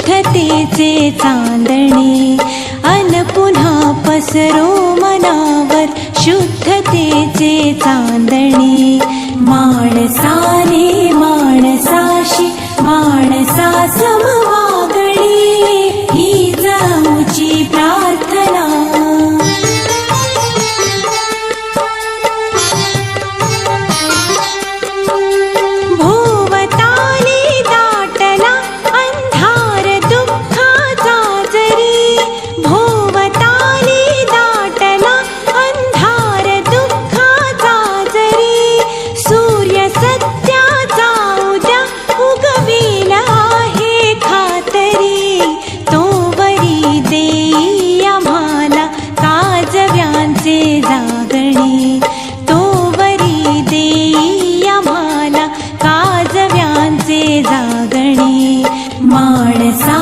शुद्धतेचे चांदणे अन पुन्हा पसरो मनावर शुद्धतेचे चांदणे माणसाने माणसाशी माणसा समवागणे ही जाऊची प्रार्थना भोवताली दाटला अंधार दुःखाचा जरी भोवताली दाटला अंधार दुःखाचा जरी सूर्य सत्याचा उद्या उगवेल आहे खातरी तोवरी देई आम्हाला काजव्यांचे जागणे तोवरी देई आम्हाला काजव्यांचे जागणे माणसा